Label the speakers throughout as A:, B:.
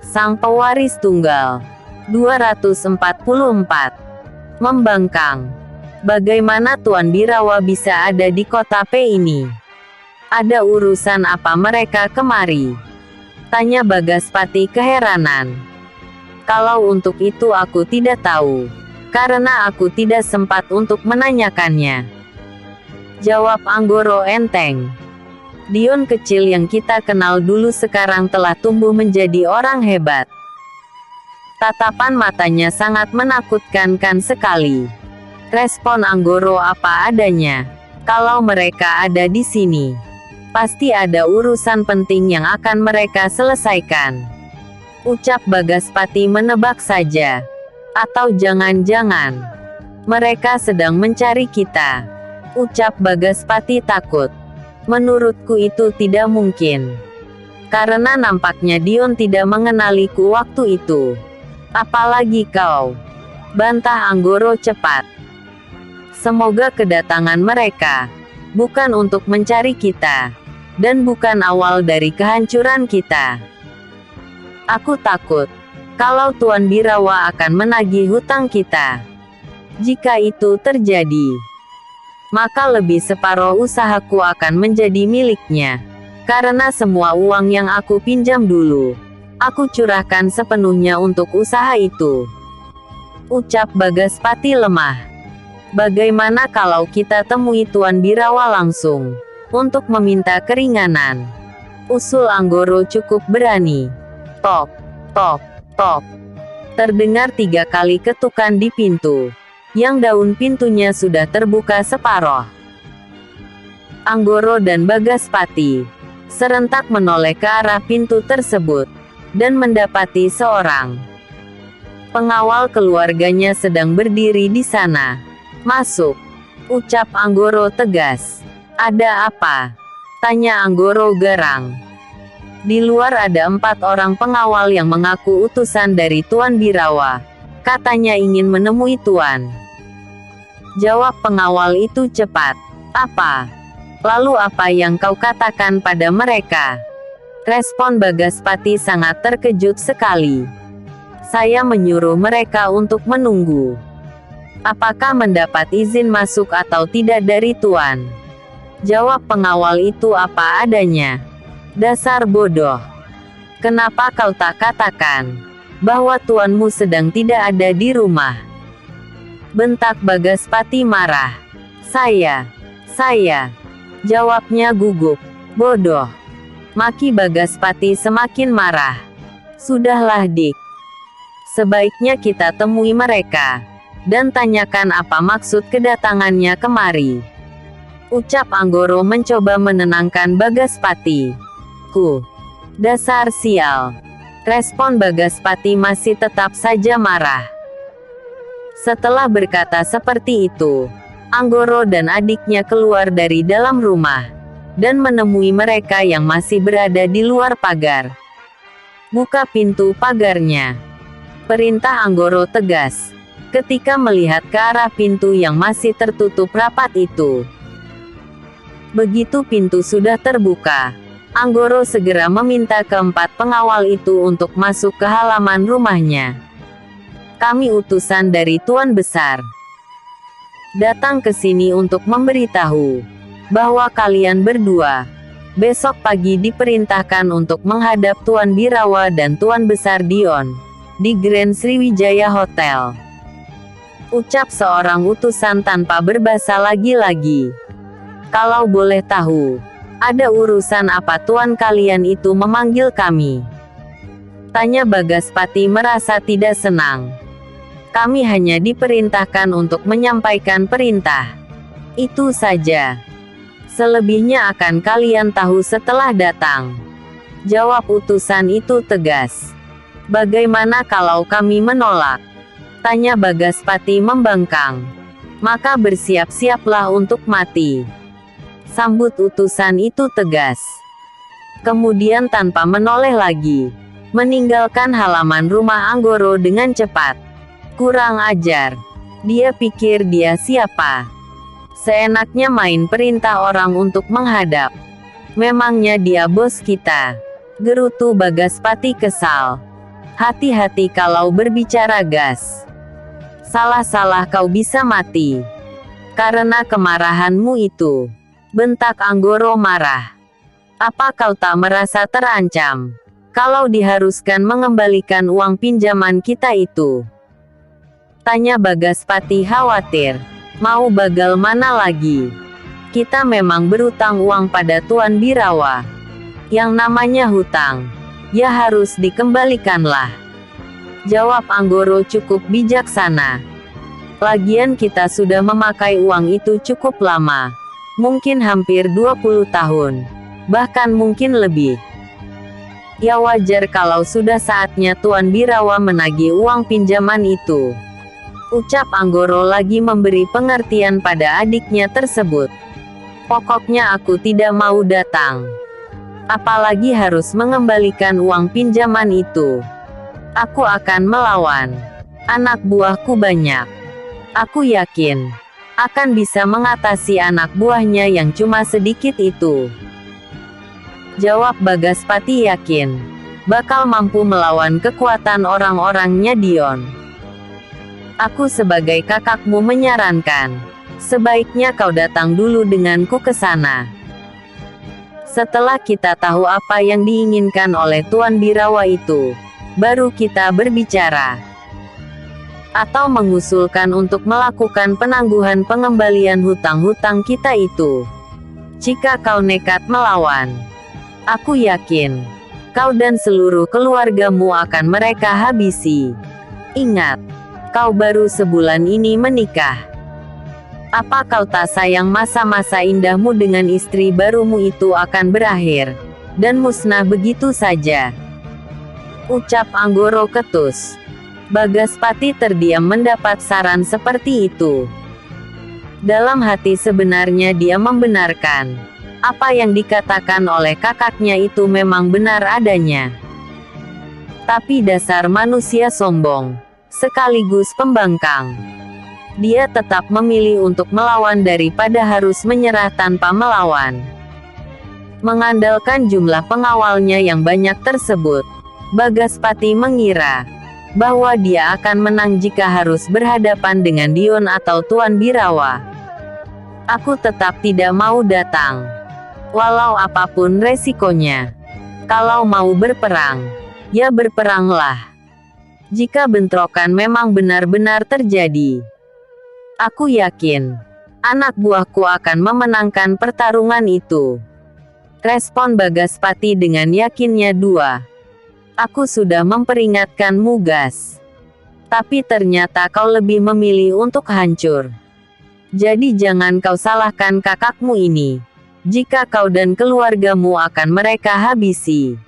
A: Sang Pewaris Tunggal. 244. Membangkang. Bagaimana Tuan Birawa bisa ada di kota P ini? Ada urusan apa mereka kemari? Tanya Bagaspati keheranan. Kalau untuk itu aku tidak tahu, karena aku tidak sempat untuk menanyakannya. Jawab Anggoro enteng. Dion kecil yang kita kenal dulu sekarang telah tumbuh menjadi orang hebat. Tatapan matanya sangat menakutkan kan sekali. Respon Anggoro apa adanya. Kalau mereka ada di sini, pasti ada urusan penting yang akan mereka selesaikan. Ucap Bagaspati menebak saja. Atau jangan-jangan mereka sedang mencari kita. Ucap Bagaspati takut. Menurutku itu tidak mungkin. Karena nampaknya Dion tidak mengenaliku waktu itu. Apalagi kau. Bantah Anggoro cepat. Semoga kedatangan mereka bukan untuk mencari kita, dan bukan awal dari kehancuran kita. Aku takut kalau Tuan Birawa akan menagih hutang kita. Jika itu terjadi, maka lebih separuh usahaku akan menjadi miliknya. Karena semua uang yang aku pinjam dulu, aku curahkan sepenuhnya untuk usaha itu. Ucap Bagaspati lemah. Bagaimana kalau kita temui Tuan Birawa langsung, untuk meminta keringanan? Usul Anggoro cukup berani. Tok, tok, tok. Terdengar 3 kali ketukan di pintu. Yang daun pintunya sudah terbuka separoh. Anggoro dan Bagaspati serentak menoleh ke arah pintu tersebut, dan mendapati seorang pengawal keluarganya sedang berdiri di sana. Masuk. Ucap Anggoro tegas. Ada apa? Tanya Anggoro garang. Di luar ada 4 orang pengawal yang mengaku utusan dari Tuan Birawa. Katanya ingin menemui Tuan. Jawab pengawal itu cepat. Apa? Lalu apa yang kau katakan pada mereka? Respon Bagaspati sangat terkejut sekali. Saya menyuruh mereka untuk menunggu. Apakah mendapat izin masuk atau tidak dari Tuan? Jawab pengawal itu apa adanya. Dasar bodoh. Kenapa kau tak katakan bahwa tuanmu sedang tidak ada di rumah? Bentak Bagaspati marah. Saya. Jawabnya gugup. Bodoh. Maki Bagaspati semakin marah. Sudahlah Dik. Sebaiknya kita temui mereka dan tanyakan apa maksud kedatangannya kemari. Ucap Anggoro mencoba menenangkan Bagaspati. Dasar sial. Respon Bagaspati masih tetap saja marah. Setelah berkata seperti itu, Anggoro dan adiknya keluar dari dalam rumah, dan menemui mereka yang masih berada di luar pagar. Buka pintu pagarnya. Perintah Anggoro tegas. Ketika melihat ke arah pintu yang masih tertutup rapat itu. Begitu pintu sudah terbuka, Anggoro segera meminta ke-4 pengawal itu untuk masuk ke halaman rumahnya. Kami utusan dari Tuan Besar. Datang ke sini untuk memberitahu bahwa kalian berdua besok pagi diperintahkan untuk menghadap Tuan Birawa dan Tuan Besar Dion di Grand Sriwijaya Hotel. Ucap seorang utusan tanpa berbasa lagi-lagi. Kalau boleh tahu, ada urusan apa tuan kalian itu memanggil kami? Tanya Bagaspati merasa tidak senang. Kami hanya diperintahkan untuk menyampaikan perintah. Itu saja. Selebihnya akan kalian tahu setelah datang. Jawab utusan itu tegas. Bagaimana kalau kami menolak? Tanya Bagaspati membangkang. Maka bersiap-siaplah untuk mati. Sambut utusan itu tegas. Kemudian tanpa menoleh lagi, meninggalkan halaman rumah Anggoro dengan cepat. Kurang ajar. Dia pikir dia siapa? Seenaknya main perintah orang untuk menghadap. Memangnya dia bos kita? Gerutu Bagaspati kesal. Hati-hati kalau berbicara gas. Salah-salah kau bisa mati. Karena kemarahanmu itu. Bentak Anggoro marah. Apa kau tak merasa terancam? Kalau diharuskan mengembalikan uang pinjaman kita itu? Tanya Bagaspati khawatir. Mau bagal mana lagi? Kita memang berutang uang pada Tuan Birawa. Yang namanya hutang, ya harus dikembalikanlah. Jawab Anggoro cukup bijaksana. Lagian kita sudah memakai uang itu cukup lama. Mungkin hampir 20 tahun. Bahkan mungkin lebih. Ya wajar kalau sudah saatnya Tuan Birawa menagih uang pinjaman itu. Ucap Anggoro lagi memberi pengertian pada adiknya tersebut. Pokoknya aku tidak mau datang. Apalagi harus mengembalikan uang pinjaman itu. Aku akan melawan. Anak buahku banyak. Aku yakin akan bisa mengatasi anak buahnya yang cuma sedikit itu. Jawab Bagaspati yakin bakal mampu melawan kekuatan orang-orangnya Dion. Aku sebagai kakakmu menyarankan, sebaiknya kau datang dulu denganku ke sana. Setelah kita tahu apa yang diinginkan oleh Tuan Birawa itu, baru kita berbicara. Atau mengusulkan untuk melakukan penangguhan pengembalian hutang-hutang kita itu. Jika kau nekat melawan, aku yakin kau dan seluruh keluargamu akan mereka habisi. Ingat, kau baru sebulan ini menikah. Apa kau tak sayang masa-masa indahmu dengan istri barumu itu akan berakhir dan musnah begitu saja? Ucap Anggoro ketus. Bagaspati terdiam mendapat saran seperti itu. Dalam hati sebenarnya dia membenarkan. Apa yang dikatakan oleh kakaknya itu memang benar adanya. Tapi dasar manusia sombong, sekaligus pembangkang. Dia tetap memilih untuk melawan daripada harus menyerah tanpa melawan. Mengandalkan jumlah pengawalnya yang banyak tersebut, Bagaspati mengira bahwa dia akan menang jika harus berhadapan dengan Dion atau Tuan Birawa. Aku tetap tidak mau datang. Walau apapun resikonya. Kalau mau berperang, ya berperanglah. Jika bentrokan memang benar-benar terjadi, aku yakin anak buahku akan memenangkan pertarungan itu. Respon Bagaspati dengan yakinnya dua. Aku sudah memperingatkanmu gas. Tapi ternyata kau lebih memilih untuk hancur. Jadi jangan kau salahkan kakakmu ini. Jika kau dan keluargamu akan mereka habisi.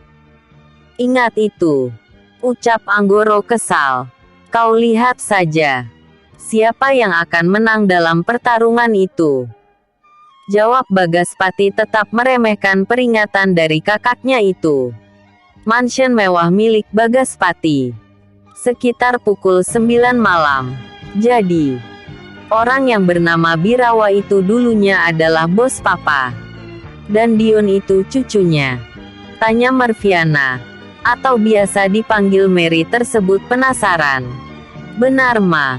A: Ingat itu. Ucap Anggoro kesal. Kau lihat saja. Siapa yang akan menang dalam pertarungan itu? Jawab Bagaspati tetap meremehkan peringatan dari kakaknya itu. Mansion mewah milik Bagaspati. Sekitar pukul 9 malam. Jadi, orang yang bernama Birawa itu dulunya adalah bos papa. Dan Dion itu cucunya. Tanya Merviana. Atau biasa dipanggil Mary tersebut penasaran. Benar ma.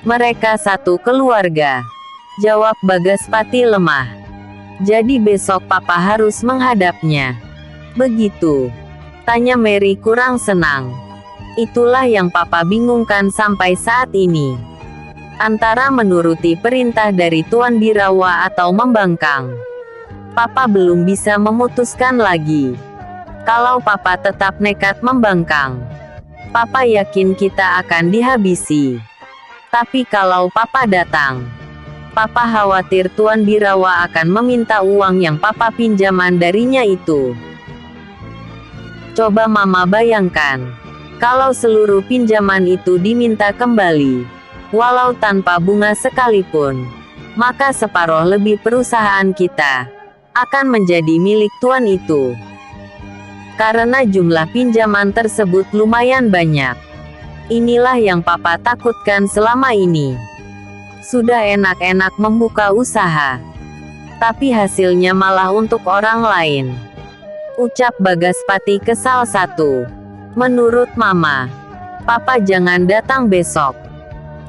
A: Mereka satu keluarga. Jawab Bagaspati lemah. Jadi besok papa harus menghadapnya. Begitu. Tanya Mary kurang senang. Itulah yang papa bingungkan sampai saat ini. Antara menuruti perintah dari Tuan Birawa atau membangkang. Papa belum bisa memutuskan lagi. Kalau papa tetap nekat membangkang, papa yakin kita akan dihabisi. Tapi kalau papa datang, papa khawatir Tuan Birawa akan meminta uang yang papa pinjaman darinya itu. Coba mama bayangkan, kalau seluruh pinjaman itu diminta kembali, walau tanpa bunga sekalipun, maka separuh lebih perusahaan kita akan menjadi milik tuan itu. Karena jumlah pinjaman tersebut lumayan banyak. Inilah yang papa takutkan selama ini. Sudah enak-enak membuka usaha, tapi hasilnya malah untuk orang lain. Ucap Bagaspati kesal satu. Menurut Mama, Papa jangan datang besok.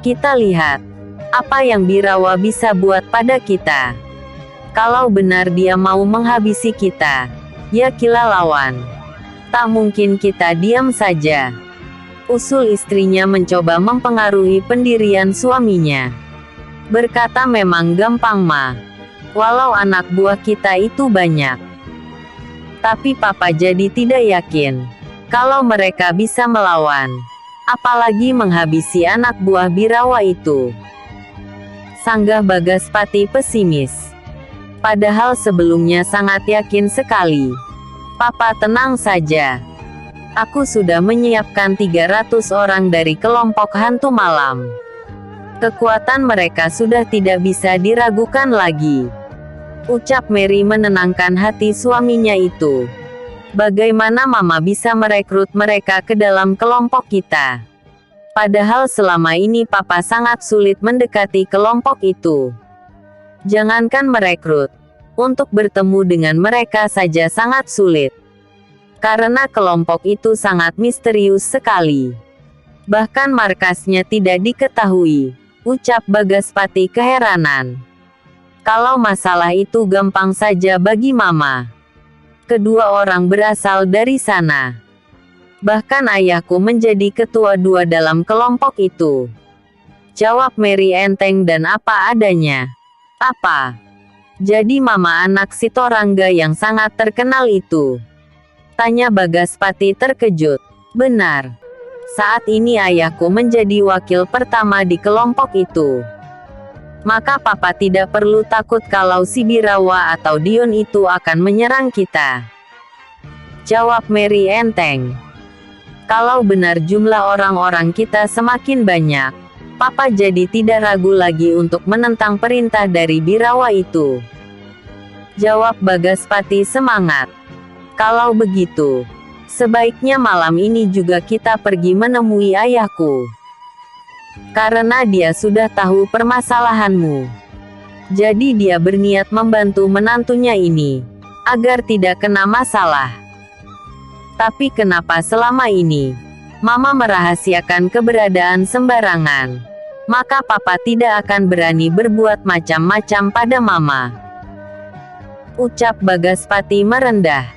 A: Kita lihat apa yang Birawa bisa buat pada kita. Kalau benar dia mau menghabisi kita, ya kita lawan. Tak mungkin kita diam saja. Usul istrinya mencoba mempengaruhi pendirian suaminya. Berkata memang gampang Ma. Walau anak buah kita itu banyak. Tapi Papa jadi tidak yakin kalau mereka bisa melawan, apalagi menghabisi anak buah Birawa itu. Sanggah Bagaspati pesimis. Padahal sebelumnya sangat yakin sekali. Papa tenang saja. Aku sudah menyiapkan 300 orang dari kelompok hantu malam. Kekuatan mereka sudah tidak bisa diragukan lagi. Ucap Mary menenangkan hati suaminya itu. Bagaimana Mama bisa merekrut mereka ke dalam kelompok kita? Padahal selama ini Papa sangat sulit mendekati kelompok itu. Jangankan merekrut, untuk bertemu dengan mereka saja sangat sulit. Karena kelompok itu sangat misterius sekali. Bahkan markasnya tidak diketahui, ucap Bagaspati keheranan. Kalau masalah itu gampang saja bagi Mama. Kedua orang berasal dari sana. Bahkan ayahku menjadi ketua 2 dalam kelompok itu. Jawab Mary enteng dan apa adanya. Apa? Jadi Mama anak si Torangga yang sangat terkenal itu? Tanya Bagaspati terkejut. Benar. Saat ini ayahku menjadi wakil pertama di kelompok itu. Maka Papa tidak perlu takut kalau si Birawa atau Dion itu akan menyerang kita. Jawab Mary enteng. Kalau benar jumlah orang-orang kita semakin banyak, Papa jadi tidak ragu lagi untuk menentang perintah dari Birawa itu. Jawab Bagaspati semangat. Kalau begitu, sebaiknya malam ini juga kita pergi menemui ayahku. Karena dia sudah tahu permasalahanmu. Jadi dia berniat membantu menantunya ini, agar tidak kena masalah. Tapi kenapa selama ini, Mama merahasiakan keberadaan sembarangan? Maka Papa tidak akan berani berbuat macam-macam pada Mama. Ucap Bagaspati merendah.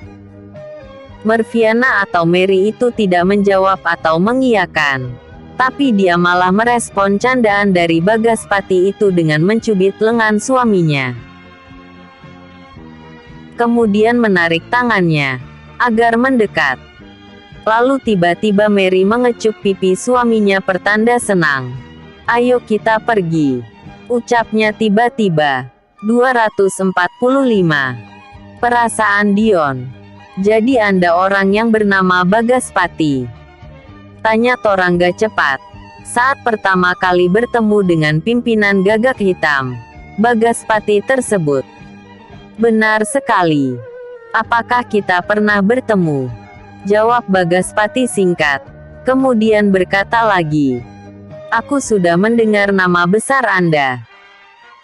A: Merviana atau Mary itu tidak menjawab atau mengiyakan. Tapi dia malah merespon candaan dari Bagaspati itu dengan mencubit lengan suaminya. Kemudian menarik tangannya, agar mendekat. Lalu tiba-tiba Mary mengecup pipi suaminya pertanda senang. Ayo kita pergi. Ucapnya tiba-tiba. 245. Perasaan Dion. Jadi Anda orang yang bernama Bagaspati? Tanya Torangga cepat. Saat pertama kali bertemu dengan pimpinan Gagak Hitam, Bagaspati tersebut. Benar sekali. Apakah kita pernah bertemu? Jawab Bagaspati singkat. Kemudian berkata lagi. Aku sudah mendengar nama besar Anda.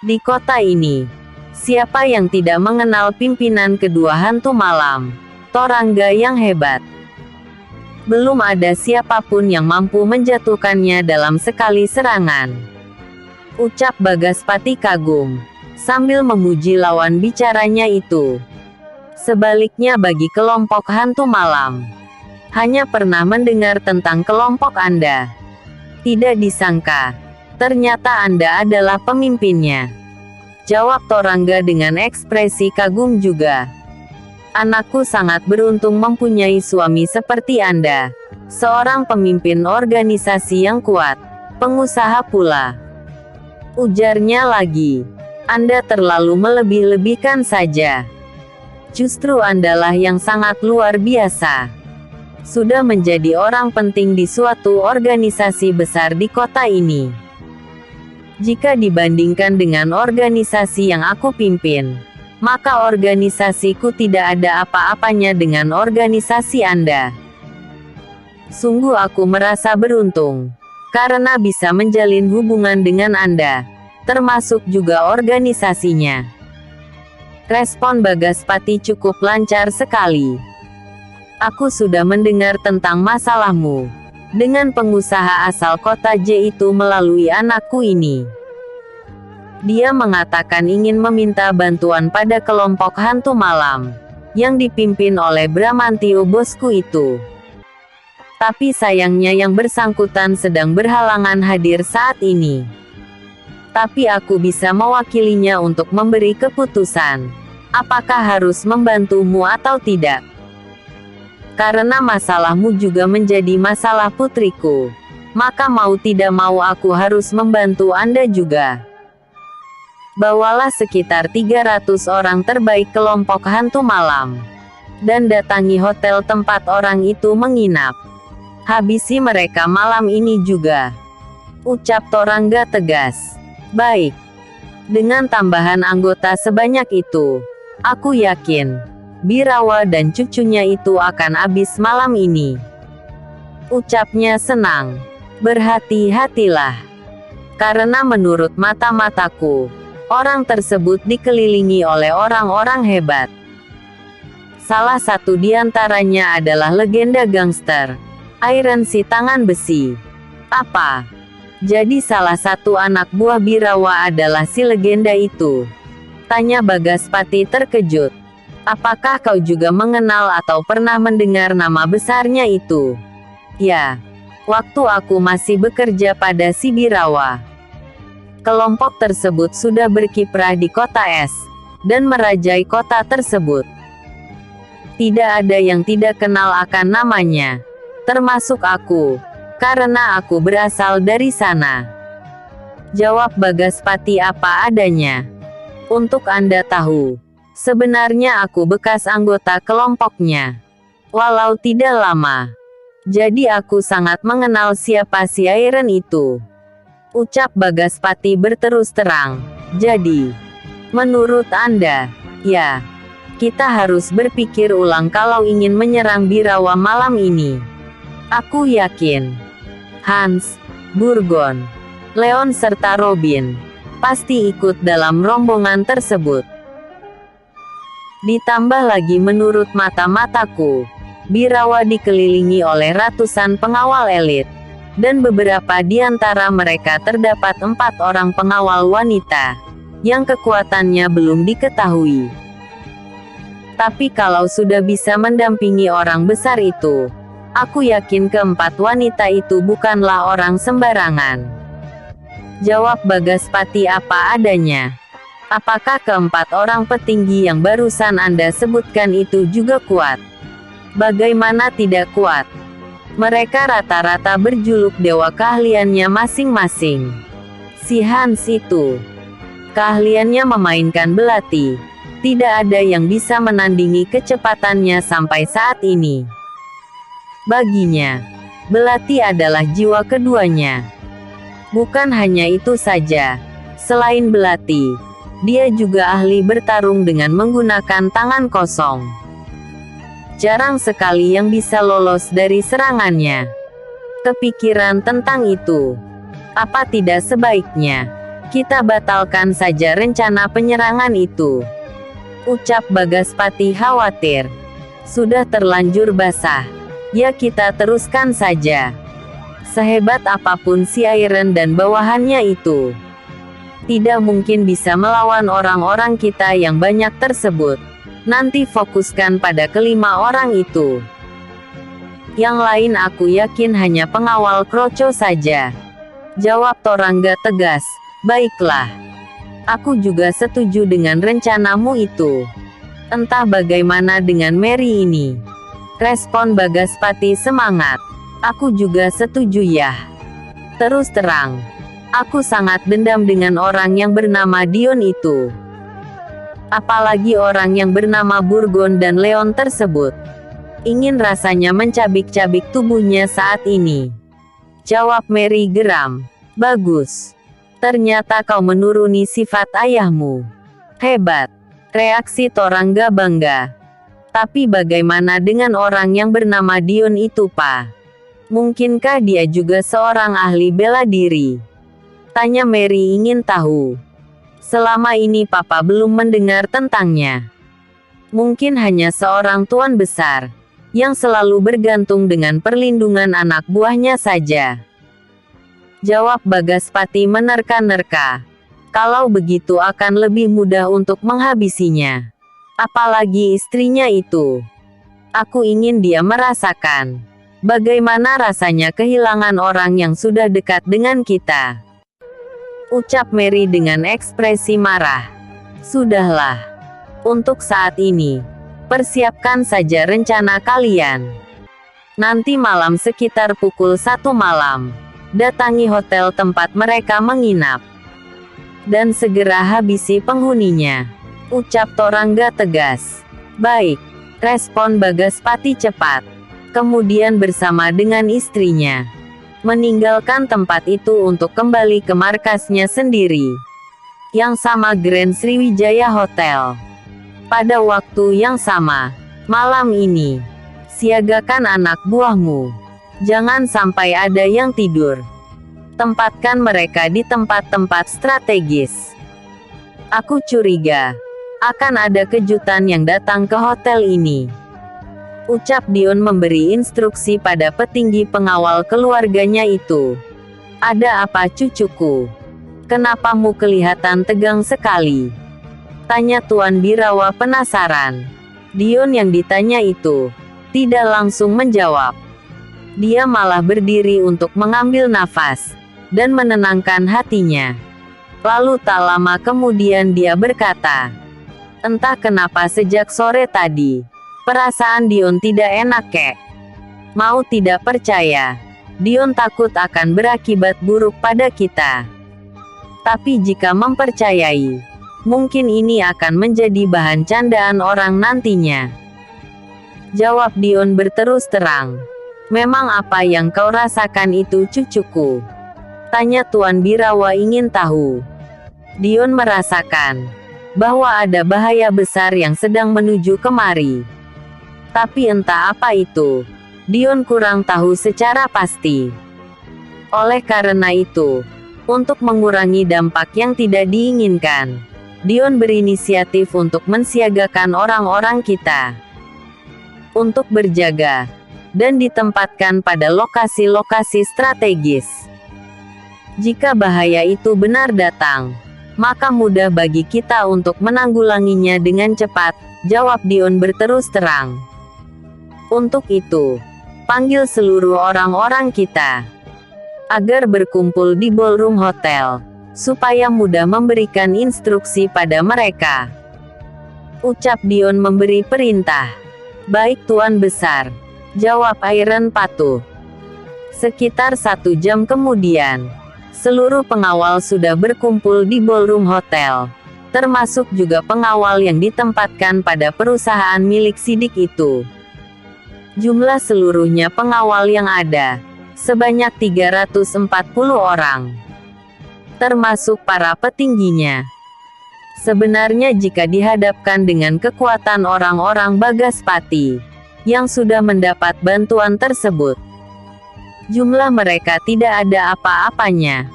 A: Di kota ini, siapa yang tidak mengenal pimpinan kedua hantu malam, Torangga yang hebat? Belum ada siapapun yang mampu menjatuhkannya dalam sekali serangan. Ucap Bagaspati kagum, sambil memuji lawan bicaranya itu. Sebaliknya bagi kelompok hantu malam, hanya pernah mendengar tentang kelompok Anda. Tidak disangka, ternyata Anda adalah pemimpinnya. Jawab Torangga dengan ekspresi kagum juga. Anakku sangat beruntung mempunyai suami seperti Anda. Seorang pemimpin organisasi yang kuat. Pengusaha pula. Ujarnya lagi. Anda terlalu melebih-lebihkan saja. Justru Andalah yang sangat luar biasa. Sudah menjadi orang penting di suatu organisasi besar di kota ini. Jika dibandingkan dengan organisasi yang aku pimpin, maka organisasiku tidak ada apa-apanya dengan organisasi Anda. Sungguh aku merasa beruntung, karena bisa menjalin hubungan dengan Anda, termasuk juga organisasinya. Respon Bagaspati cukup lancar sekali. Aku sudah mendengar tentang masalahmu dengan pengusaha asal kota J itu melalui anakku ini. Dia mengatakan ingin meminta bantuan pada kelompok hantu malam yang dipimpin oleh Bramantio bosku itu. Tapi sayangnya yang bersangkutan sedang berhalangan hadir saat ini. Tapi aku bisa mewakilinya untuk memberi keputusan. Apakah harus membantumu atau tidak? Karena masalahmu juga menjadi masalah putriku. Maka mau tidak mau aku harus membantu Anda juga. Bawalah sekitar 300 orang terbaik kelompok hantu malam. Dan datangi hotel tempat orang itu menginap. Habisi mereka malam ini juga. Ucap Torangga tegas. Baik. Dengan tambahan anggota sebanyak itu, aku yakin Birawa dan cucunya itu akan habis malam ini. Ucapnya senang. Berhati-hatilah. Karena menurut mata-mataku, orang tersebut dikelilingi oleh orang-orang hebat. Salah satu di antaranya adalah legenda gangster, Iron si tangan besi. Apa? Jadi salah satu anak buah Birawa adalah si legenda itu? Tanya Bagaspati terkejut. Apakah kau juga mengenal atau pernah mendengar nama besarnya itu? Ya, waktu aku masih bekerja pada si Birawa. Kelompok tersebut sudah berkiprah di kota es, dan merajai kota tersebut. Tidak ada yang tidak kenal akan namanya, termasuk aku, karena aku berasal dari sana. Jawab Bagaspati apa adanya. Untuk Anda tahu, sebenarnya aku bekas anggota kelompoknya. Walau tidak lama. Jadi aku sangat mengenal siapa si Iron itu. Ucap Bagaspati berterus terang. Jadi, menurut Anda, ya, kita harus berpikir ulang kalau ingin menyerang Birawa malam ini. Aku yakin Hans, Burgon, Leon serta Robin pasti ikut dalam rombongan tersebut. Ditambah lagi menurut mata-mataku, Birawa dikelilingi oleh ratusan pengawal elit. Dan beberapa di antara mereka terdapat 4 orang pengawal wanita, yang kekuatannya belum diketahui. Tapi kalau sudah bisa mendampingi orang besar itu, aku yakin keempat wanita itu bukanlah orang sembarangan. Jawab Bagaspati apa adanya. Apakah keempat orang petinggi yang barusan Anda sebutkan itu juga kuat? Bagaimana tidak kuat? Mereka rata-rata berjuluk dewa keahliannya masing-masing. Si Hans itu, keahliannya memainkan belati. Tidak ada yang bisa menandingi kecepatannya sampai saat ini. Baginya, belati adalah jiwa keduanya. Bukan hanya itu saja, selain belati, dia juga ahli bertarung dengan menggunakan tangan kosong. Jarang sekali yang bisa lolos dari serangannya. Kepikiran tentang itu. Apa tidak sebaiknya kita batalkan saja rencana penyerangan itu? Ucap Bagaspati khawatir. Sudah terlanjur basah. Ya kita teruskan saja. Sehebat apapun si Iron dan bawahannya itu, tidak mungkin bisa melawan orang-orang kita yang banyak tersebut. Nanti fokuskan pada kelima orang itu. Yang lain aku yakin hanya pengawal Kroco saja. Jawab Torangga tegas. Baiklah. Aku juga setuju dengan rencanamu itu. Entah bagaimana dengan Mary ini. Respon Bagaspati semangat. Aku juga setuju ya. Terus terang, aku sangat dendam dengan orang yang bernama Dion itu. Apalagi orang yang bernama Burgon dan Leon tersebut. Ingin rasanya mencabik-cabik tubuhnya saat ini. Jawab Mary geram. Bagus. Ternyata kau menuruni sifat ayahmu. Hebat. Reaksi Torangga bangga. Tapi bagaimana dengan orang yang bernama Dion itu, Pak? Mungkinkah dia juga seorang ahli bela diri? Tanya Mary ingin tahu. Selama ini Papa belum mendengar tentangnya. Mungkin hanya seorang tuan besar. yang selalu bergantung dengan perlindungan anak buahnya saja. Jawab Bagaspati menerka-nerka. Kalau begitu akan lebih mudah untuk menghabisinya. Apalagi istrinya itu. Aku ingin dia merasakan bagaimana rasanya kehilangan orang yang sudah dekat dengan kita. Ucap Mary dengan ekspresi marah. Sudahlah. Untuk saat ini, persiapkan saja rencana kalian. Nanti malam sekitar pukul 1 malam. Datangi hotel tempat mereka menginap. Dan segera habisi penghuninya. Ucap Torangga tegas. Baik. Respon Bagaspati cepat. Kemudian bersama dengan istrinya. Meninggalkan tempat itu untuk kembali ke markasnya sendiri. Yang sama Grand Sriwijaya Hotel. Pada waktu yang sama. Malam ini. Siagakan anak buahmu. Jangan sampai ada yang tidur. Tempatkan mereka di tempat-tempat strategis. Aku curiga akan ada kejutan yang datang ke hotel ini. Ucap Dion memberi instruksi pada petinggi pengawal keluarganya itu. Ada apa cucuku? Kenapamu kelihatan tegang sekali? Tanya Tuan Birawa penasaran. Dion yang ditanya itu tidak langsung menjawab. Dia malah berdiri untuk mengambil nafas dan menenangkan hatinya. Lalu tak lama kemudian dia berkata, entah kenapa sejak sore tadi, perasaan Dion tidak enak kek. Mau tidak percaya, Dion takut akan berakibat buruk pada kita. Tapi jika mempercayai, mungkin ini akan menjadi bahan candaan orang nantinya. Jawab Dion berterus terang. Memang apa yang kau rasakan itu cucuku? Tanya Tuan Birawa ingin tahu. Dion merasakan bahwa ada bahaya besar yang sedang menuju kemari. Tapi entah apa itu, Dion kurang tahu secara pasti. Oleh karena itu, untuk mengurangi dampak yang tidak diinginkan, Dion berinisiatif untuk mensiagakan orang-orang kita untuk berjaga dan ditempatkan pada lokasi-lokasi strategis. Jika bahaya itu benar datang, maka mudah bagi kita untuk menanggulanginya dengan cepat, jawab Dion berterus terang. Untuk itu, panggil seluruh orang-orang kita agar berkumpul di ballroom hotel, supaya mudah memberikan instruksi pada mereka. Ucap Dion memberi perintah. Baik Tuan Besar. Jawab Iron patuh. Sekitar 1 jam kemudian, seluruh pengawal sudah berkumpul di ballroom hotel, termasuk juga pengawal yang ditempatkan pada perusahaan milik Sidik itu. Jumlah seluruhnya pengawal yang ada, sebanyak 340 orang. Termasuk para petingginya. Sebenarnya jika dihadapkan dengan kekuatan orang-orang Bagaspati, yang sudah mendapat bantuan tersebut, jumlah mereka tidak ada apa-apanya.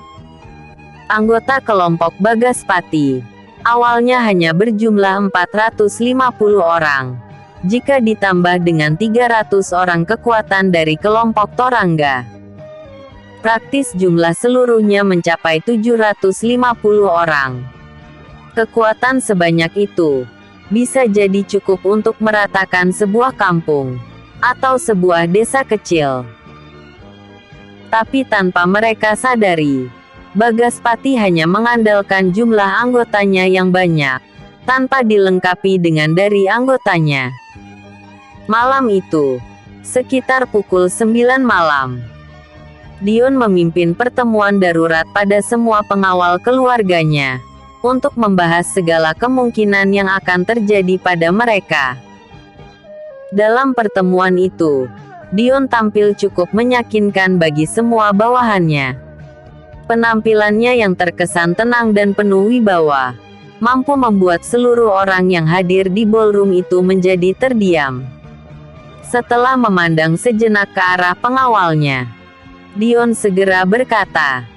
A: Anggota kelompok Bagaspati awalnya hanya berjumlah 450 orang. Jika ditambah dengan 300 orang kekuatan dari kelompok Torangga, praktis jumlah seluruhnya mencapai 750 orang. Kekuatan sebanyak itu bisa jadi cukup untuk meratakan sebuah kampung atau sebuah desa kecil. Tapi tanpa mereka sadari, Bagaspati hanya mengandalkan jumlah anggotanya yang banyak, tanpa dilengkapi dengan dari anggotanya. Malam itu, sekitar pukul 9 malam, Dion memimpin pertemuan darurat pada semua pengawal keluarganya, untuk membahas segala kemungkinan yang akan terjadi pada mereka. Dalam pertemuan itu, Dion tampil cukup meyakinkan bagi semua bawahannya. Penampilannya yang terkesan tenang dan penuh wibawa, mampu membuat seluruh orang yang hadir di ballroom itu menjadi terdiam. Setelah memandang sejenak ke arah pengawalnya, Dion segera berkata,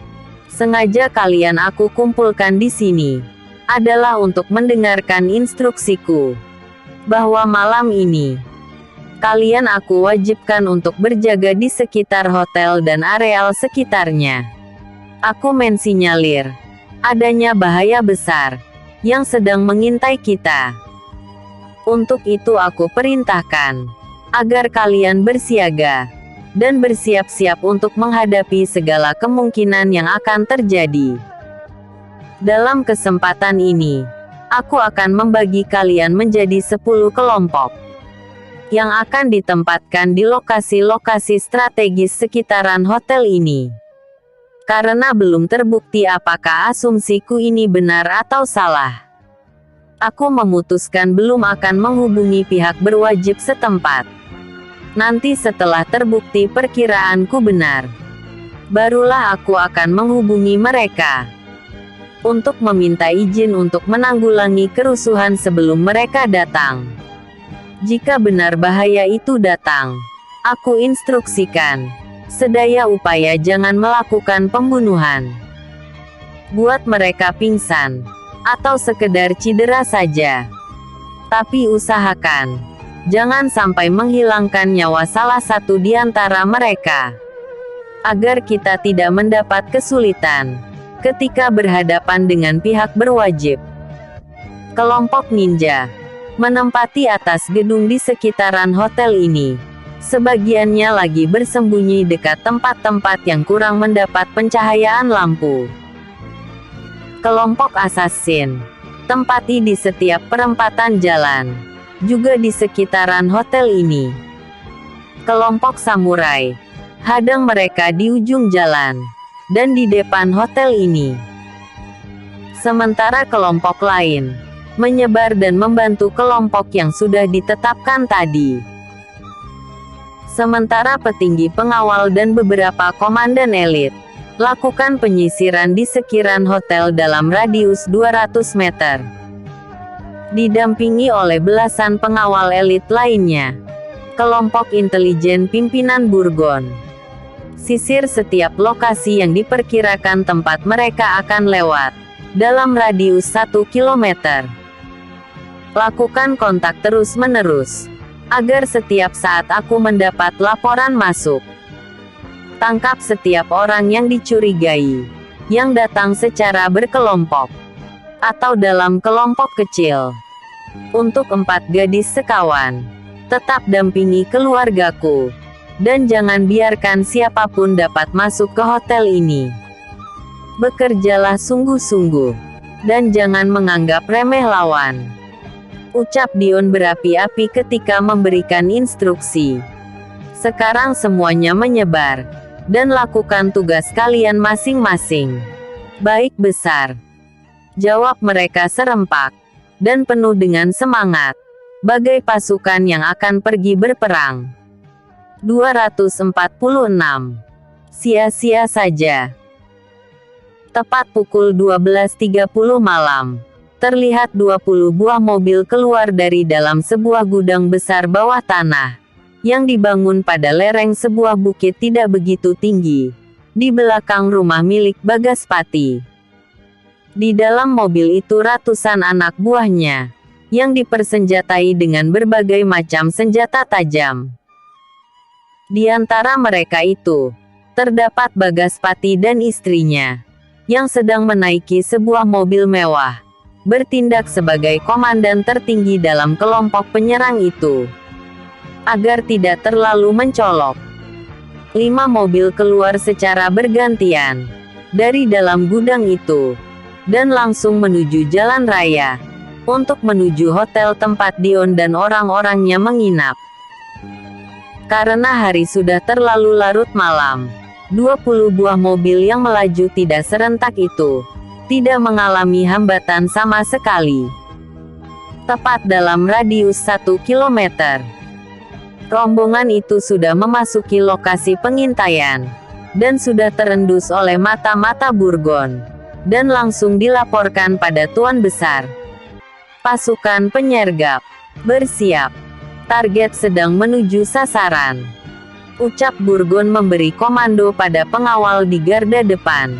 A: sengaja kalian aku kumpulkan di sini, adalah untuk mendengarkan instruksiku, bahwa malam ini, Kalian aku wajibkan untuk berjaga di sekitar hotel dan areal sekitarnya. Aku mensinyalir adanya bahaya besar yang sedang mengintai kita. Untuk itu aku perintahkan agar kalian bersiaga dan bersiap-siap untuk menghadapi segala kemungkinan yang akan terjadi. Dalam kesempatan ini, aku akan membagi kalian menjadi 10 kelompok yang akan ditempatkan di lokasi-lokasi strategis sekitaran hotel ini. Karena belum terbukti apakah asumsiku ini benar atau salah, aku memutuskan belum akan menghubungi pihak berwajib setempat. Nanti setelah terbukti perkiraanku benar, barulah aku akan menghubungi mereka untuk meminta izin untuk menanggulangi kerusuhan sebelum mereka datang. Jika benar bahaya itu datang, aku instruksikan sedaya upaya jangan melakukan pembunuhan. Buat mereka pingsan atau sekedar cedera saja. Tapi usahakan jangan sampai menghilangkan nyawa salah satu di antara mereka, agar kita tidak mendapat kesulitan ketika berhadapan dengan pihak berwajib. Kelompok ninja menempati atas gedung di sekitaran hotel ini. Sebagiannya lagi bersembunyi dekat tempat-tempat yang kurang mendapat pencahayaan lampu. Kelompok assassin tempati di setiap perempatan jalan, juga di sekitaran hotel ini. Kelompok samurai hadang mereka di ujung jalan dan di depan hotel ini. Sementara kelompok lain menyebar dan membantu kelompok yang sudah ditetapkan tadi. Sementara petinggi pengawal dan beberapa komandan elit lakukan penyisiran di sekitar hotel dalam radius 200 meter. Didampingi oleh belasan pengawal elit lainnya, kelompok intelijen pimpinan Burgon sisir setiap lokasi yang diperkirakan tempat mereka akan lewat dalam radius 1 kilometer. Lakukan kontak terus-menerus, agar setiap saat aku mendapat laporan masuk. Tangkap setiap orang yang dicurigai, yang datang secara berkelompok, atau dalam kelompok kecil. Untuk 4 gadis sekawan, tetap dampingi keluargaku, dan jangan biarkan siapapun dapat masuk ke hotel ini. Bekerjalah sungguh-sungguh, dan jangan menganggap remeh lawan, ucap Dion berapi-api ketika memberikan instruksi. Sekarang semuanya menyebar, dan lakukan tugas kalian masing-masing. Baik besar, jawab mereka serempak, dan penuh dengan semangat, bagai pasukan yang akan pergi berperang. 246. Sia-sia saja. Tepat pukul 12.30 malam, terlihat 20 buah mobil keluar dari dalam sebuah gudang besar bawah tanah, yang dibangun pada lereng sebuah bukit tidak begitu tinggi, di belakang rumah milik Bagaspati. Di dalam mobil itu ratusan anak buahnya, yang dipersenjatai dengan berbagai macam senjata tajam. Di antara mereka itu, terdapat Bagaspati dan istrinya, yang sedang menaiki sebuah mobil mewah, bertindak sebagai komandan tertinggi dalam kelompok penyerang itu. Agar tidak terlalu mencolok, 5 mobil keluar secara bergantian dari dalam gudang itu, dan langsung menuju jalan raya, untuk menuju hotel tempat Dion dan orang-orangnya menginap. Karena hari sudah terlalu larut malam, 20 buah mobil yang melaju tidak serentak itu tidak mengalami hambatan sama sekali. Tepat dalam radius 1 kilometer, rombongan itu sudah memasuki lokasi pengintaian, dan sudah terendus oleh mata-mata Burgon, dan langsung dilaporkan pada Tuan Besar. Pasukan penyergap, bersiap. Target sedang menuju sasaran, ucap Burgon memberi komando pada pengawal di garda depan.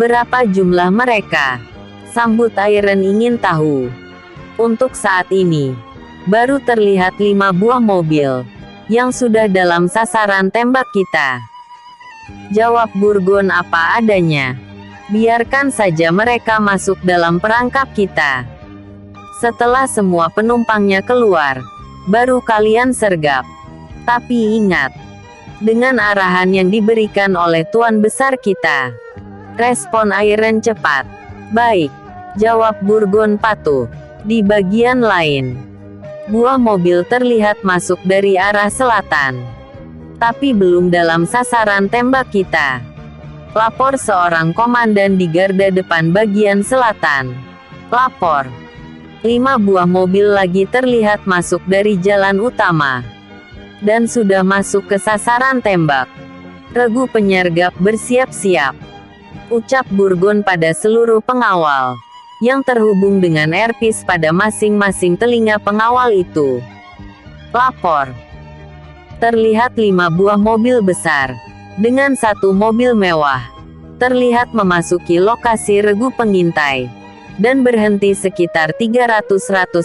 A: Berapa jumlah mereka? Sambut Iron ingin tahu. Untuk saat ini, baru terlihat 5 buah mobil, yang sudah dalam sasaran tembak kita. Jawab Burgon apa adanya. Biarkan saja mereka masuk dalam perangkap kita. Setelah semua penumpangnya keluar, baru kalian sergap. Tapi ingat, dengan arahan yang diberikan oleh Tuan Besar kita. Respon Iron cepat. Baik, jawab Burgon patuh. Di bagian lain, buah mobil terlihat masuk dari arah selatan. Tapi belum dalam sasaran tembak kita. Lapor seorang komandan di garda depan bagian selatan. Lapor. 5 buah mobil lagi terlihat masuk dari jalan utama. Dan sudah masuk ke sasaran tembak. Regu penyergap bersiap-siap. Ucap Burgon pada seluruh pengawal. Yang terhubung dengan earpiece pada masing-masing telinga pengawal itu. Lapor. Terlihat 5 buah mobil besar. Dengan 1 mobil mewah. Terlihat memasuki lokasi regu pengintai. Dan berhenti sekitar 300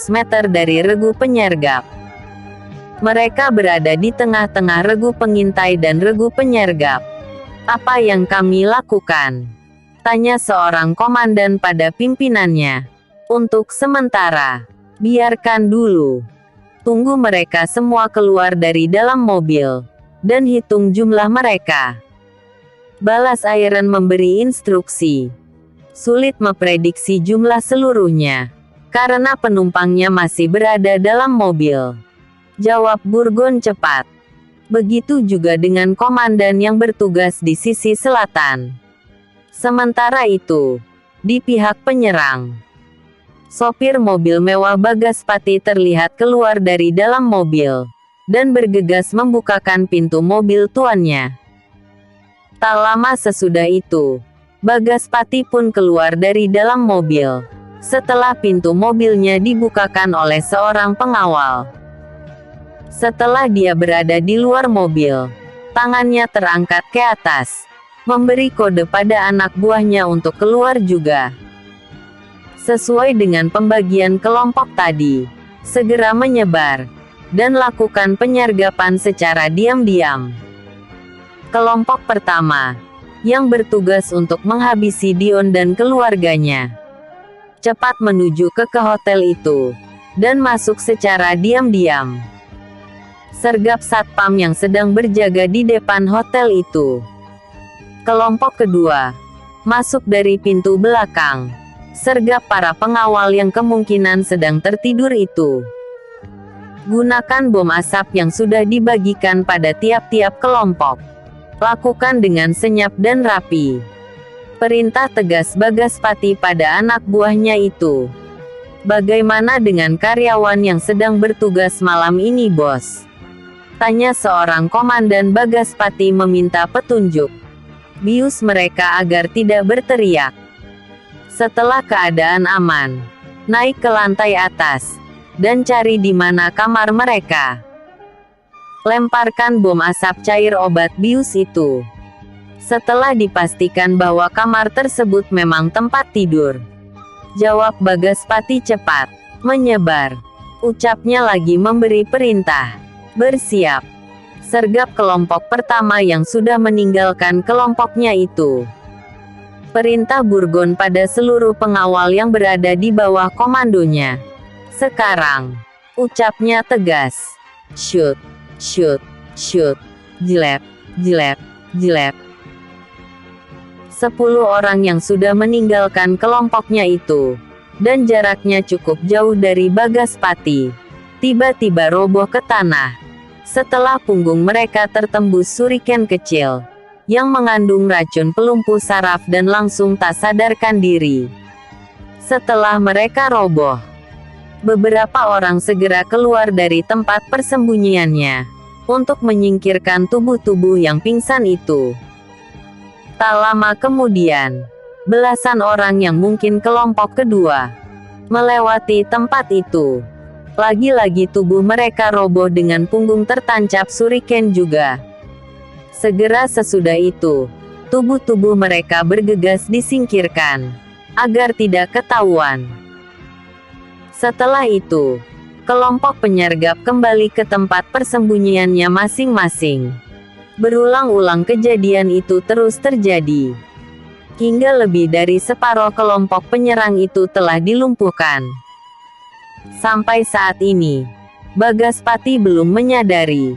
A: meter dari regu penyergap. Mereka berada di tengah-tengah regu pengintai dan regu penyergap. Apa yang kami lakukan? Tanya seorang komandan pada pimpinannya. Untuk sementara, biarkan dulu. Tunggu mereka semua keluar dari dalam mobil. Dan hitung jumlah mereka. Balas Iron memberi instruksi. Sulit memprediksi jumlah seluruhnya. Karena penumpangnya masih berada dalam mobil. Jawab Burgon cepat. Begitu juga dengan komandan yang bertugas di sisi selatan. Sementara itu, di pihak penyerang, sopir mobil mewah Bagaspati terlihat keluar dari dalam mobil, dan bergegas membukakan pintu mobil tuannya. Tak lama sesudah itu, Bagaspati pun keluar dari dalam mobil, setelah pintu mobilnya dibukakan oleh seorang pengawal. Setelah dia berada di luar mobil, tangannya terangkat ke atas, memberi kode pada anak buahnya untuk keluar juga. Sesuai dengan pembagian kelompok tadi, segera menyebar, dan lakukan penyergapan secara diam-diam. Kelompok pertama, yang bertugas untuk menghabisi Dion dan keluarganya, cepat menuju ke hotel itu, dan masuk secara diam-diam. Sergap satpam yang sedang berjaga di depan hotel itu. Kelompok kedua, masuk dari pintu belakang. Sergap para pengawal yang kemungkinan sedang tertidur itu. Gunakan bom asap yang sudah dibagikan pada tiap-tiap kelompok. Lakukan dengan senyap dan rapi. Perintah tegas Bagaspati pada anak buahnya itu. Bagaimana dengan karyawan yang sedang bertugas malam ini, bos? Tanya seorang komandan Bagaspati meminta petunjuk. Bius mereka agar tidak berteriak. Setelah keadaan aman, naik ke lantai atas, dan cari di mana kamar mereka. Lemparkan bom asap cair obat bius itu. Setelah dipastikan bahwa kamar tersebut memang tempat tidur. Jawab Bagaspati cepat. Menyebar. Ucapnya lagi memberi perintah. Bersiap. Sergap kelompok pertama yang sudah meninggalkan kelompoknya itu. Perintah Burgon pada seluruh pengawal yang berada di bawah komandonya. Sekarang, ucapnya tegas. Shoot, shoot, shoot. Jilep, jilep, jilep. 10 orang yang sudah meninggalkan kelompoknya itu, dan jaraknya cukup jauh dari Bagaspati, tiba-tiba roboh ke tanah. Setelah punggung mereka tertembus suriken kecil, yang mengandung racun pelumpuh saraf dan langsung tak sadarkan diri. Setelah mereka roboh, beberapa orang segera keluar dari tempat persembunyiannya, untuk menyingkirkan tubuh-tubuh yang pingsan itu. Tak lama kemudian, belasan orang yang mungkin kelompok kedua, melewati tempat itu. Lagi-lagi tubuh mereka roboh dengan punggung tertancap suriken juga. Segera sesudah itu, tubuh-tubuh mereka bergegas disingkirkan, agar tidak ketahuan. Setelah itu, kelompok penyergap kembali ke tempat persembunyiannya masing-masing. Berulang-ulang kejadian itu terus terjadi. Hingga lebih dari separuh kelompok penyerang itu telah dilumpuhkan. Sampai saat ini, Bagaspati belum menyadari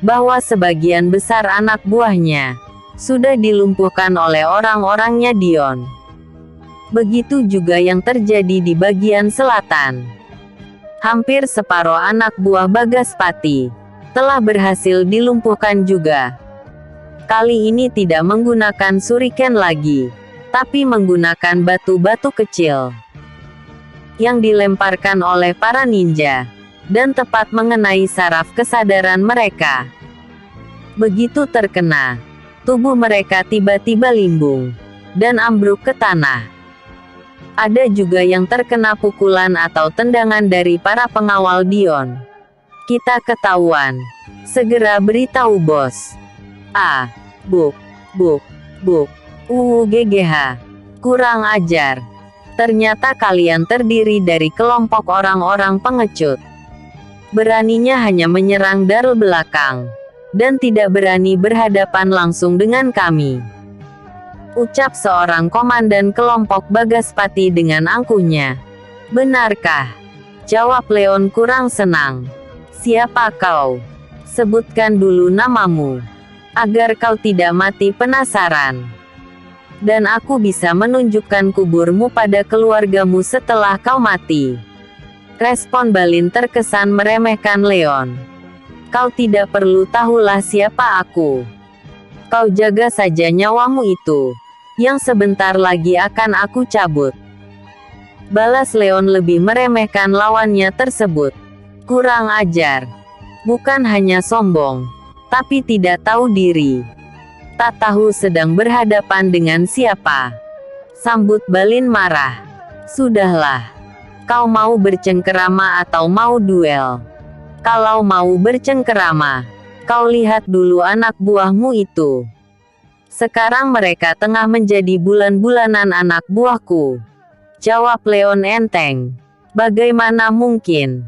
A: bahwa sebagian besar anak buahnya sudah dilumpuhkan oleh orang-orangnya Dion. Begitu juga yang terjadi di bagian selatan. Hampir separuh anak buah Bagaspati telah berhasil dilumpuhkan juga. Kali ini tidak menggunakan shuriken lagi, tapi menggunakan batu-batu kecil yang dilemparkan oleh para ninja, dan tepat mengenai saraf kesadaran mereka. Begitu terkena, tubuh mereka tiba-tiba limbung dan ambruk ke tanah. Ada juga yang terkena pukulan atau tendangan dari para pengawal Dion. Kita ketahuan. Segera beritahu bos. Buk, buk, buk. GGH. Kurang ajar. Ternyata kalian terdiri dari kelompok orang-orang pengecut. Beraninya hanya menyerang dari belakang, dan tidak berani berhadapan langsung dengan kami. Ucap seorang komandan kelompok Bagaspati dengan angkuhnya. Benarkah? Jawab Leon kurang senang. Siapa kau? Sebutkan dulu namamu, agar kau tidak mati penasaran. Dan aku bisa menunjukkan kuburmu pada keluargamu setelah kau mati. Respon Balin terkesan meremehkan Leon. Kau tidak perlu tahulah siapa aku. Kau jaga saja nyawamu itu, yang sebentar lagi akan aku cabut. Balas Leon lebih meremehkan lawannya tersebut. Kurang ajar. Bukan hanya sombong, tapi tidak tahu diri. Tak tahu sedang berhadapan dengan siapa. Sambut Balin marah. Sudahlah. Kau mau bercengkerama atau mau duel? Kalau mau bercengkerama, kau lihat dulu anak buahmu itu. Sekarang mereka tengah menjadi bulan-bulanan anak buahku. Jawab Leon enteng. Bagaimana mungkin?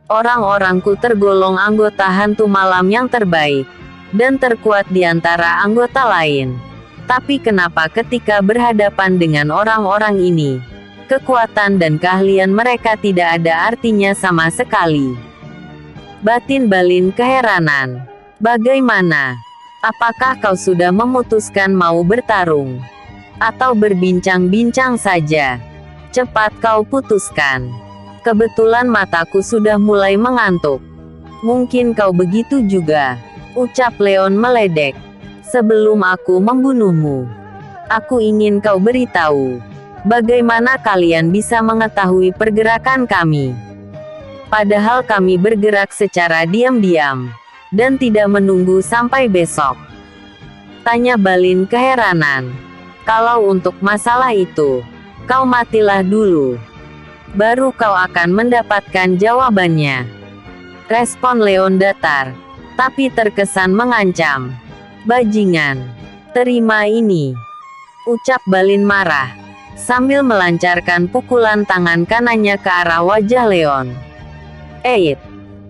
A: Orang-orangku tergolong anggota hantu malam yang terbaik dan terkuat di antara anggota lain. Tapi kenapa ketika berhadapan dengan orang-orang ini, kekuatan dan keahlian mereka tidak ada artinya sama sekali? Batin Balin keheranan. Bagaimana? Apakah kau sudah memutuskan mau bertarung? Atau berbincang-bincang saja? Cepat kau putuskan. Kebetulan mataku sudah mulai mengantuk. Mungkin kau begitu juga. Ucap Leon meledek. Sebelum aku membunuhmu, aku ingin kau beritahu bagaimana kalian bisa mengetahui pergerakan kami. Padahal kami bergerak secara diam-diam, dan tidak menunggu sampai besok. Tanya Balin keheranan. Kalau untuk masalah itu, kau matilah dulu. Baru kau akan mendapatkan jawabannya. Respon Leon datar, tapi terkesan mengancam. Bajingan, terima ini. Ucap Balin marah, sambil melancarkan pukulan tangan kanannya ke arah wajah Leon.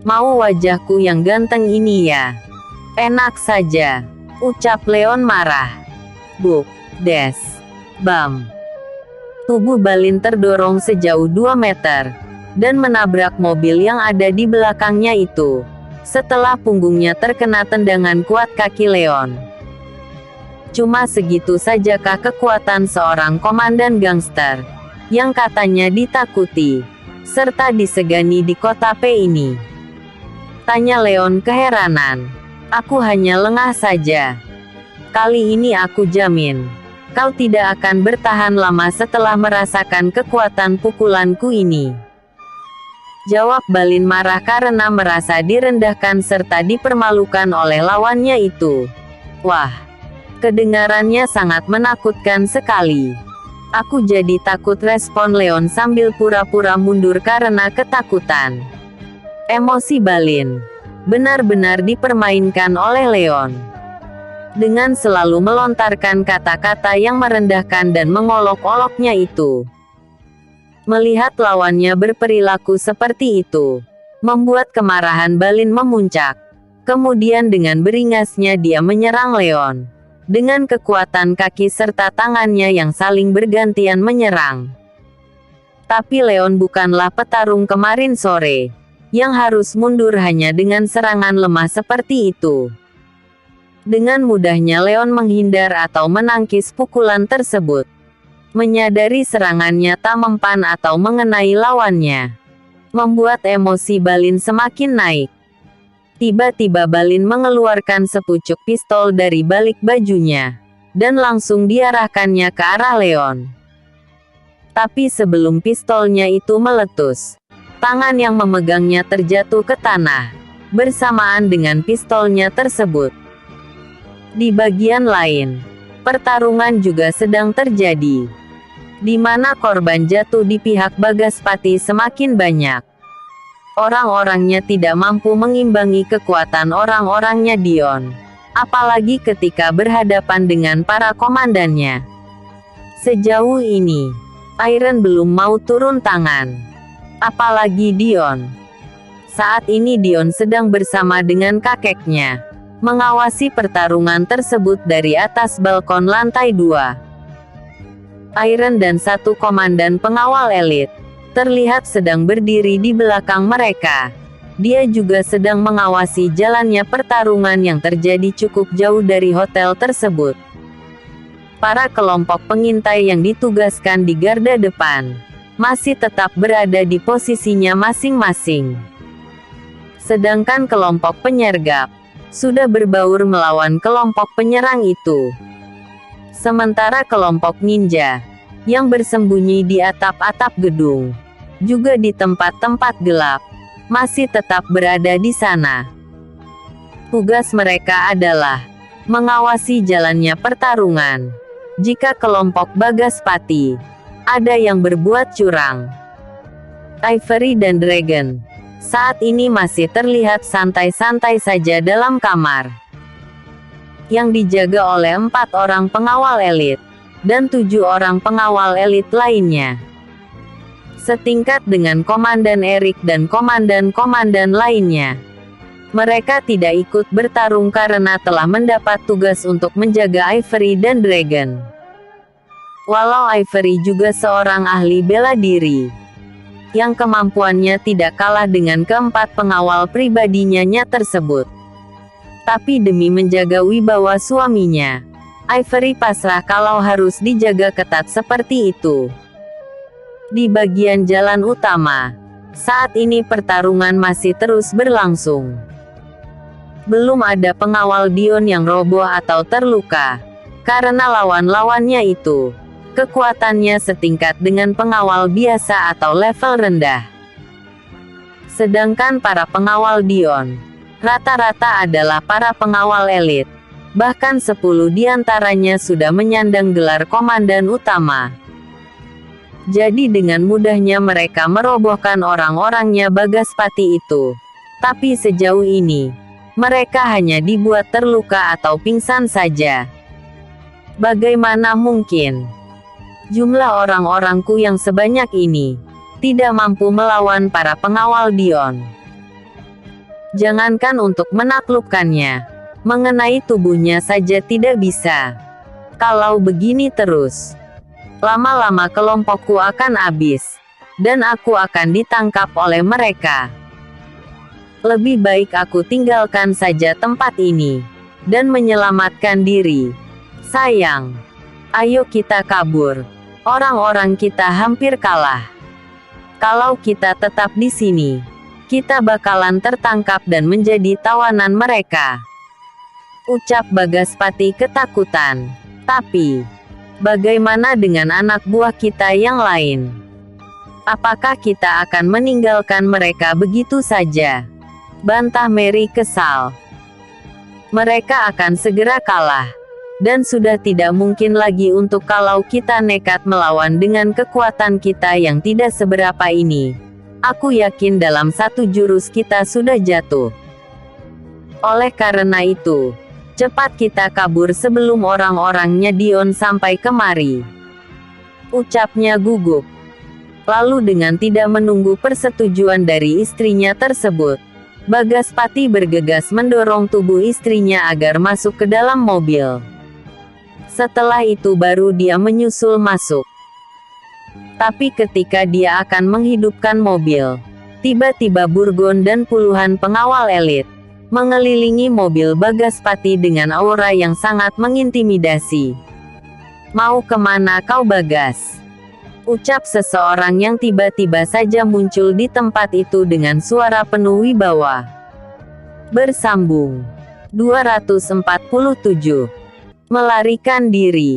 A: Mau wajahku yang ganteng ini ya? Enak saja. Ucap Leon marah. Buk, des, bam. Tubuh Balin terdorong sejauh 2 meter, dan menabrak mobil yang ada di belakangnya itu. Setelah punggungnya terkena tendangan kuat kaki Leon. Cuma segitu sajakah kekuatan seorang komandan gangster, yang katanya ditakuti, serta disegani di kota P ini? Tanya Leon keheranan. Aku hanya lengah saja. Kali ini aku jamin, kau tidak akan bertahan lama setelah merasakan kekuatan pukulanku ini. Jawab Balin marah karena merasa direndahkan serta dipermalukan oleh lawannya itu. Wah, kedengarannya sangat menakutkan sekali. Aku jadi takut, respon Leon sambil pura-pura mundur karena ketakutan. Emosi Balin benar-benar dipermainkan oleh Leon. Dengan selalu melontarkan kata-kata yang merendahkan dan mengolok-oloknya itu. Melihat lawannya berperilaku seperti itu, membuat kemarahan Balin memuncak. Kemudian dengan beringasnya dia menyerang Leon. Dengan kekuatan kaki serta tangannya yang saling bergantian menyerang. Tapi Leon bukanlah petarung kemarin sore, yang harus mundur hanya dengan serangan lemah seperti itu. Dengan mudahnya Leon menghindar atau menangkis pukulan tersebut. Menyadari serangannya tak mempan atau mengenai lawannya, membuat emosi Balin semakin naik. Tiba-tiba Balin mengeluarkan sepucuk pistol dari balik bajunya, dan langsung diarahkannya ke arah Leon. Tapi sebelum pistolnya itu meletus, tangan yang memegangnya terjatuh ke tanah, bersamaan dengan pistolnya tersebut. Di bagian lain, pertarungan juga sedang terjadi, di mana korban jatuh di pihak Bagaspati semakin banyak. Orang-orangnya tidak mampu mengimbangi kekuatan orang-orangnya Dion, apalagi ketika berhadapan dengan para komandannya. Sejauh ini, Iron belum mau turun tangan, apalagi Dion. Saat ini Dion sedang bersama dengan kakeknya, mengawasi pertarungan tersebut dari atas balkon lantai 2. Iron dan satu komandan pengawal elit terlihat sedang berdiri di belakang mereka. Dia juga sedang mengawasi jalannya pertarungan yang terjadi cukup jauh dari hotel tersebut. Para kelompok pengintai yang ditugaskan di garda depan masih tetap berada di posisinya masing-masing. Sedangkan kelompok penyergap sudah berbaur melawan kelompok penyerang itu. Sementara kelompok ninja yang bersembunyi di atap-atap gedung, juga di tempat-tempat gelap, masih tetap berada di sana. Tugas mereka adalah mengawasi jalannya pertarungan. Jika kelompok Bagaspati ada yang berbuat curang, Ivory dan Dragon saat ini masih terlihat santai-santai saja dalam kamar yang dijaga oleh 4 orang pengawal elit, dan 7 orang pengawal elit lainnya. Setingkat dengan Komandan Erik dan komandan-komandan lainnya. Mereka tidak ikut bertarung karena telah mendapat tugas untuk menjaga Ivory dan Dragon. Walau Ivory juga seorang ahli bela diri, yang kemampuannya tidak kalah dengan keempat pengawal pribadinya tersebut. Tapi demi menjaga wibawa suaminya, Ivory pasrah kalau harus dijaga ketat seperti itu. Di bagian jalan utama, saat ini pertarungan masih terus berlangsung. Belum ada pengawal Dion yang roboh atau terluka, karena lawan-lawannya itu kekuatannya setingkat dengan pengawal biasa atau level rendah. Sedangkan para pengawal Dion rata-rata adalah para pengawal elit. Bahkan 10 diantaranya sudah menyandang gelar komandan utama. Jadi dengan mudahnya mereka merobohkan orang-orangnya Bagaspati itu. Tapi sejauh ini, mereka hanya dibuat terluka atau pingsan saja. Bagaimana mungkin jumlah orang-orangku yang sebanyak ini tidak mampu melawan para pengawal Dion? Jangankan untuk menaklukkannya, mengenai tubuhnya saja tidak bisa. Kalau begini terus, lama-lama kelompokku akan habis, dan aku akan ditangkap oleh mereka. Lebih baik aku tinggalkan saja tempat ini, dan menyelamatkan diri. Sayang, ayo kita kabur. Orang-orang kita hampir kalah. Kalau kita tetap di sini, kita bakalan tertangkap dan menjadi tawanan mereka. Ucap Bagaspati ketakutan. Tapi, bagaimana dengan anak buah kita yang lain? Apakah kita akan meninggalkan mereka begitu saja? Bantah Mary kesal. Mereka akan segera kalah. Dan sudah tidak mungkin lagi untuk kalau kita nekat melawan dengan kekuatan kita yang tidak seberapa ini. Aku yakin dalam 1 jurus kita sudah jatuh. Oleh karena itu, cepat kita kabur sebelum orang-orangnya Dion sampai kemari. Ucapnya gugup. Lalu dengan tidak menunggu persetujuan dari istrinya tersebut, Bagaspati bergegas mendorong tubuh istrinya agar masuk ke dalam mobil. Setelah itu baru dia menyusul masuk. Tapi ketika dia akan menghidupkan mobil, tiba-tiba Burgon dan puluhan pengawal elit mengelilingi mobil Bagaspati dengan aura yang sangat mengintimidasi. "Mau kemana kau, Bagas?" ucap seseorang yang tiba-tiba saja muncul di tempat itu dengan suara penuh wibawa. Bersambung 247. Melarikan diri.